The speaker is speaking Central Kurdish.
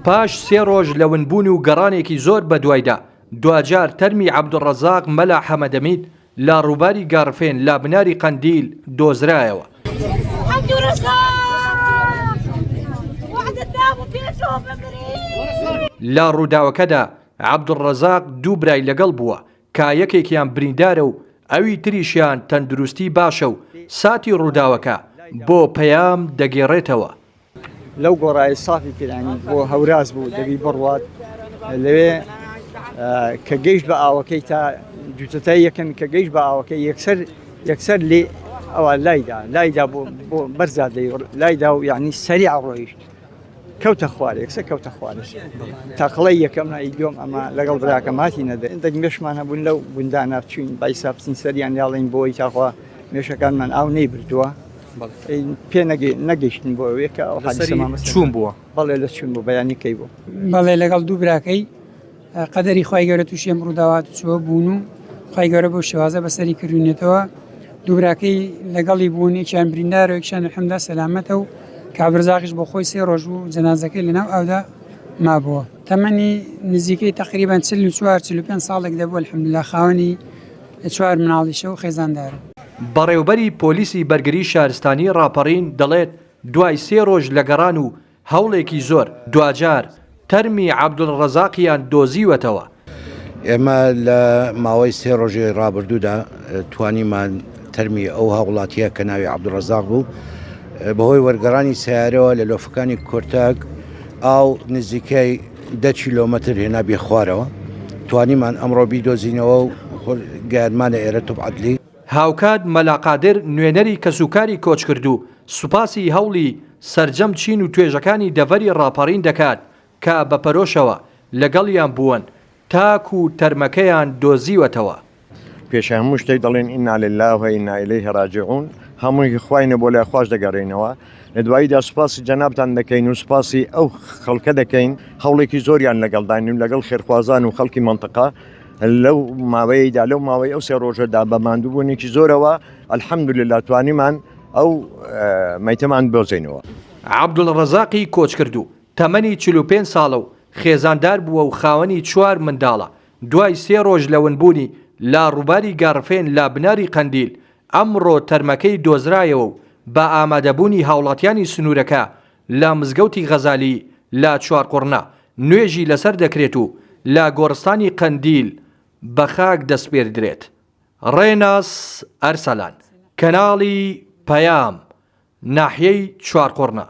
پاش سێ ڕۆژ لە ونبوون و گەڕانێکی زۆر بەدوایدا دوجار تەرمی عەبدوڕەزاق مەلا حەمەدەمید لە ڕووباری گارفێن لا بناری قەندیل دۆزرایەوە. لە ڕووداوەکەدا عەبدوڕەزاق دوو برای لەگەڵ بووە کە یەکێکیان بریندارە و ئەوی تریشیان تەندروستی باشە و ساتی ڕووداوەکە بۆ پەیام دەگێڕێتەوە. لەو گۆڕایی سافی کرانی بۆ هەوراز بوو دەبی بڕوات لەوێ کە گەیشت بە ئاوەکەی تا جوتەتای یەکەم کە گەیشت بە ئاوەکەی یەکسەر لێ ئەوە لایدا بۆ بەرزاد لایدا و یعنی سەریع ڕۆیشت کەوتە خوارێ یەکسەر کەوتە خوارش تاقڵی یەکەم ئیدۆم ئەمە لەگەڵ براکەماتی نەدە ئەندێک مێشمان هەبوون لەو گوندانە چوین بایسا بچین سەریان یاڵین بۆی تاخوا مێشەکانمان ئاو نەیبردووە پێ نەگەیشتن بۆ ئەوەیە ئەو چوون بووە بەڵێ لە چوون بوو بەیانی کەی بوو بەڵێ لەگەڵ دوو براکەی قەدەری خوای گەورە تووشی ئەم ڕووداوات چووە بوون و خوای گەورە بۆ شێوازە بەسەری کردوونێتەوە دوو براکەی لەگەڵی بوون یەکیان بریندارە و یەکیان الحەمدا سەلامەتە و کابرزاقیش بۆ خۆی سێ ڕۆژ بوو جەنازەکەی لەناو ئەودا مابووە تەمەنی نزیکەی تقریبان 44-45 ساڵێک دەبوو الحەمدوللا خاوەنی 4 مناڵیشە و خێزاندارە. بەڕێوبەری پۆلیسی بەرگری شارستانی ڕاپەڕین دەڵێت دوای سێ ڕۆژ لە گەڕان و هەوڵێکی زۆر دوجار تەرمی عەبدوڕەزاقیان دۆزیوەتەوە. ئێمە لە ماوەی سێ ڕۆژی ڕابردوودا توانیمان تەرمی ئەو هاوڵاتیە کە ناوی عەبدوڕەزاق بوو بەهۆی وەرگەڕانی سیارەوە لە لۆفەکانی کۆرتاک ئاو نزیکەی 10 کیلۆمەتر هێنا بێ خوارەوە توانیمان ئەمڕۆ بیدۆزینەوە و گەیانمانە ئێرە توبعەدلی. هاوکات مەلاقادر نوێنەری کەسوکاری کۆچ کرد و سوپاسی هەوڵی سەرجەم چین و توێژەکانی دەڤەری ڕاپەڕین دەکات کە بەپەرۆشەوە لەگەڵیان بوون تاک و تەرمەکەیان دۆزیوەتەوە. پێش هەموو شتێک دەڵێن ئینا لله و ئینا ئیلەیه ڕاجعون هەمووی خوینە بۆ لای خوش دەگەڕێنەوە لە دواییدا سوپاسی جەنابتان دەکەین و سوپاسی ئەو خەڵکە دەکەین هەوڵێکی زۆریان لەگەڵداین و لەگەڵ خێرخوازان و خەڵکی منتقا لەو ماوەیەدا لەو ماوەی ئەو سێ ڕۆژەدا بە ماندووبوونێکی زۆرەوە الحەمدوللا توانیمان ئەو مەیتەمان بۆزینەوە. عەبدوڵڕەزاقی کۆچ کرد و تەمەنی 45 ساڵە و خێزاندار بووە و خاوەنی 4 منداڵە دوای سێ ڕۆژ لەونبوونی لا ڕووباری گارفێن لا بناری قەندیل ئەمڕۆ تەرمەکەی دۆزرایەوە و بە ئامادەبوونی هاوڵاتیانی سنوورەکە لە مزگەوتی غەزالی لا چوارقوڕنا نوێژی لەسەر دەکرێت و لە گۆڕستانی قەندیل بە خاک دەسپێردرێت. ڕێناس ئەرسەلان کەناڵی پەیام ناحیەی چوارقوڕنا.